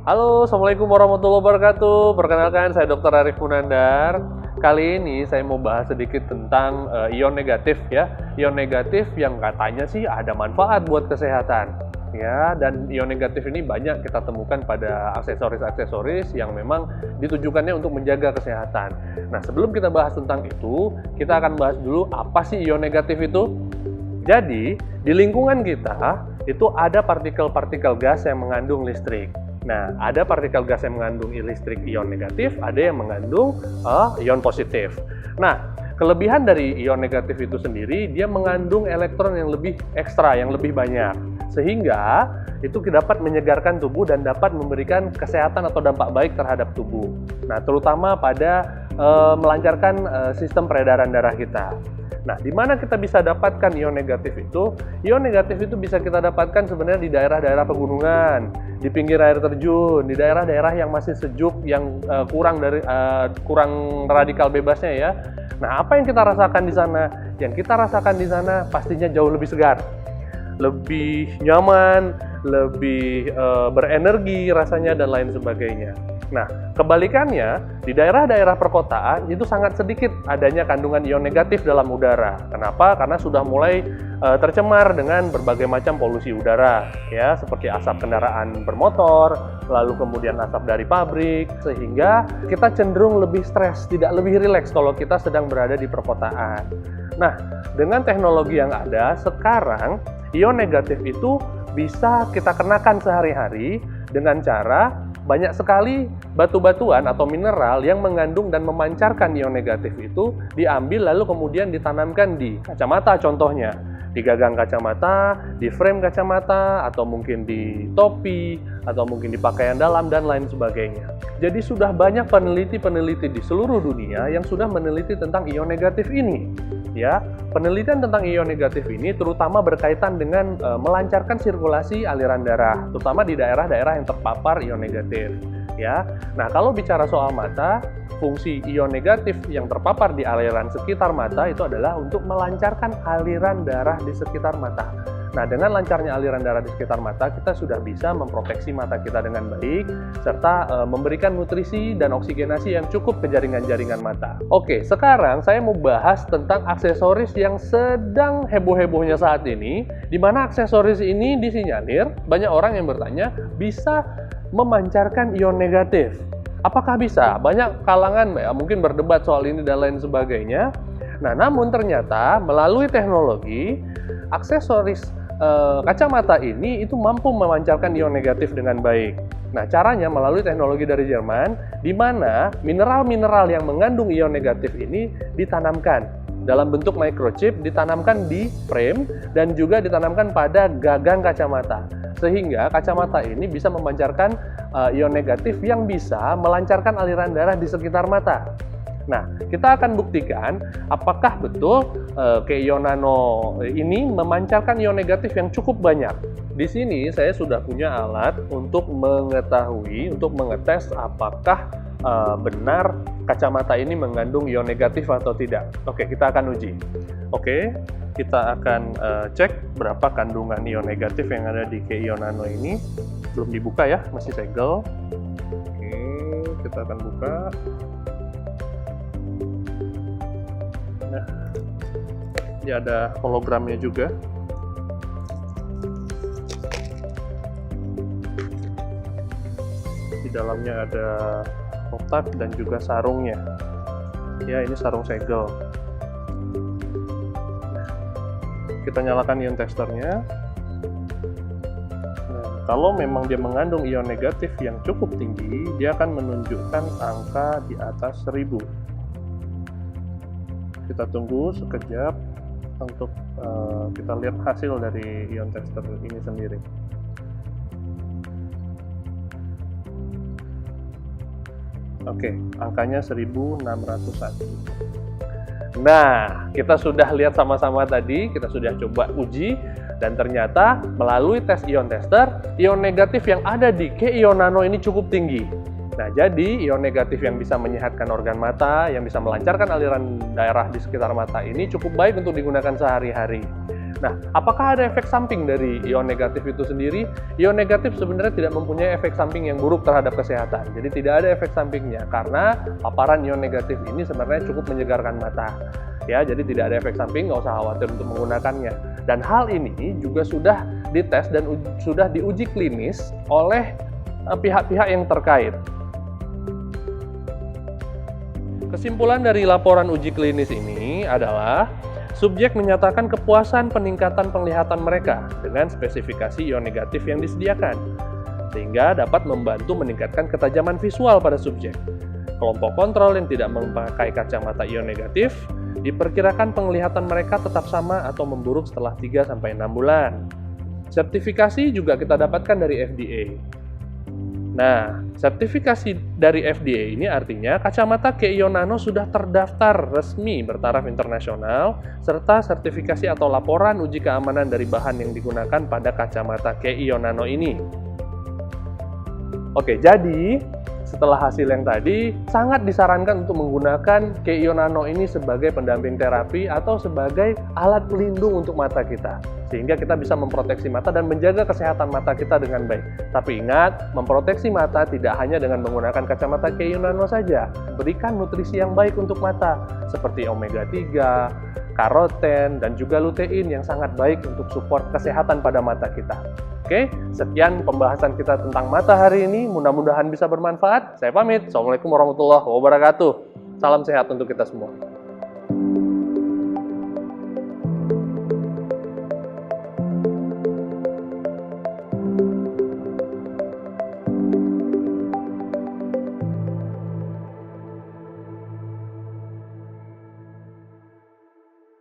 Halo, Assalamualaikum warahmatullahi wabarakatuh. Perkenalkan, saya Dr. Arif Munandar. Kali ini saya mau bahas sedikit tentang ion negatif ya. Ion negatif yang katanya sih ada manfaat buat kesehatan. Ya, dan ion negatif ini banyak kita temukan pada aksesoris-aksesoris yang memang ditujukannya untuk menjaga kesehatan. Nah, sebelum kita bahas tentang itu, kita akan bahas dulu apa sih ion negatif itu. Jadi, di lingkungan kita itu ada partikel-partikel gas yang mengandung listrik. Nah, ada partikel gas yang mengandung listrik ion negatif, ada yang mengandung ion positif. Nah, kelebihan dari ion negatif itu sendiri, dia mengandung elektron yang lebih ekstra, yang lebih banyak. Sehingga itu dapat menyegarkan tubuh dan dapat memberikan kesehatan atau dampak baik terhadap tubuh. Nah, terutama pada melancarkan sistem peredaran darah kita. Nah, di mana kita bisa dapatkan ion negatif itu? Ion negatif itu bisa kita dapatkan sebenarnya di daerah-daerah pegunungan, di pinggir air terjun, di daerah-daerah yang masih sejuk, yang kurang radikal bebasnya ya. Nah, apa yang kita rasakan di sana? Yang kita rasakan di sana pastinya jauh lebih segar, lebih nyaman, lebih berenergi rasanya dan lain sebagainya. Nah, kebalikannya, di daerah-daerah perkotaan itu sangat sedikit adanya kandungan ion negatif dalam udara. Kenapa? Karena sudah mulai tercemar dengan berbagai macam polusi udara, ya, seperti asap kendaraan bermotor, lalu kemudian asap dari pabrik, sehingga kita cenderung lebih stres, tidak lebih rileks kalau kita sedang berada di perkotaan. Nah, dengan teknologi yang ada sekarang, ion negatif itu bisa kita kenakan sehari-hari dengan cara banyak sekali batu-batuan atau mineral yang mengandung dan memancarkan ion negatif itu diambil lalu kemudian ditanamkan di kacamata contohnya, di gagang kacamata, di frame kacamata, atau mungkin di topi, atau mungkin di pakaian dalam dan lain sebagainya. Jadi sudah banyak peneliti-peneliti di seluruh dunia yang sudah meneliti tentang ion negatif ini. Ya, penelitian tentang ion negatif ini terutama berkaitan dengan melancarkan sirkulasi aliran darah, terutama di daerah-daerah yang terpapar ion negatif. Ya, nah kalau bicara soal mata, fungsi ion negatif yang terpapar di aliran sekitar mata itu adalah untuk melancarkan aliran darah di sekitar mata. Nah, dengan lancarnya aliran darah di sekitar mata, kita sudah bisa memproteksi mata kita dengan baik, serta memberikan nutrisi dan oksigenasi yang cukup ke jaringan-jaringan mata. Oke, sekarang saya mau bahas tentang aksesoris yang sedang heboh-hebohnya saat ini, di mana aksesoris ini disinyalir, banyak orang yang bertanya, bisa memancarkan ion negatif. Apakah bisa? Banyak kalangan ya, mungkin berdebat soal ini dan lain sebagainya. Nah, namun ternyata melalui teknologi, aksesoris kacamata ini itu mampu memancarkan ion negatif dengan baik. Nah, caranya melalui teknologi dari Jerman, di mana mineral-mineral yang mengandung ion negatif ini ditanamkan dalam bentuk microchip, ditanamkan di frame dan juga ditanamkan pada gagang kacamata. Sehingga kacamata ini bisa memancarkan ion negatif yang bisa melancarkan aliran darah di sekitar mata. Nah, kita akan buktikan apakah betul Keion Nano ini memancarkan ion negatif yang cukup banyak. Di sini saya sudah punya alat untuk mengetahui, untuk mengetes apakah benar kacamata ini mengandung ion negatif atau tidak. Oke, kita akan uji. Oke, kita akan cek berapa kandungan ion negatif yang ada di Keion Nano ini. Belum dibuka ya, masih segel. Oke, kita akan buka. Nah, ini ada hologramnya juga. Di dalamnya ada kotak dan juga sarungnya. Ya, ini sarung segel. Nah, kita nyalakan ion testernya. Nah, kalau memang dia mengandung ion negatif yang cukup tinggi, dia akan menunjukkan angka di atas 1000. Kita tunggu sekejap untuk kita lihat hasil dari ion tester ini sendiri. Oke, angkanya 1601. Nah, kita sudah lihat sama-sama tadi, kita sudah coba uji, dan ternyata melalui tes ion tester, ion negatif yang ada di Keion Nano ini cukup tinggi. Nah, jadi ion negatif yang bisa menyehatkan organ mata, yang bisa melancarkan aliran darah di sekitar mata ini cukup baik untuk digunakan sehari-hari. Nah, apakah ada efek samping dari ion negatif itu sendiri? Ion negatif sebenarnya tidak mempunyai efek samping yang buruk terhadap kesehatan. Jadi tidak ada efek sampingnya karena paparan ion negatif ini sebenarnya cukup menyegarkan mata. Ya, jadi tidak ada efek samping, nggak usah khawatir untuk menggunakannya. Dan hal ini juga sudah dites dan sudah diuji klinis oleh pihak-pihak yang terkait. Kesimpulan dari laporan uji klinis ini adalah subjek menyatakan kepuasan peningkatan penglihatan mereka dengan spesifikasi ion negatif yang disediakan, sehingga dapat membantu meningkatkan ketajaman visual pada subjek. Kelompok kontrol yang tidak memakai kacamata ion negatif, diperkirakan penglihatan mereka tetap sama atau memburuk setelah 3-6 bulan. Sertifikasi juga kita dapatkan dari FDA. Nah, sertifikasi dari FDA ini artinya kacamata Keion Nano sudah terdaftar resmi bertaraf internasional, serta sertifikasi atau laporan uji keamanan dari bahan yang digunakan pada kacamata Keion Nano ini. Oke, jadi setelah hasil yang tadi, sangat disarankan untuk menggunakan Keion Nano ini sebagai pendamping terapi atau sebagai alat pelindung untuk mata kita. Sehingga kita bisa memproteksi mata dan menjaga kesehatan mata kita dengan baik. Tapi ingat, memproteksi mata tidak hanya dengan menggunakan kacamata Keion Nano saja. Berikan nutrisi yang baik untuk mata, seperti omega 3, karoten, dan juga lutein yang sangat baik untuk support kesehatan pada mata kita. Oke, sekian pembahasan kita tentang mata hari ini. Mudah-mudahan bisa bermanfaat. Saya pamit. Assalamualaikum warahmatullahi wabarakatuh. Salam sehat untuk kita semua.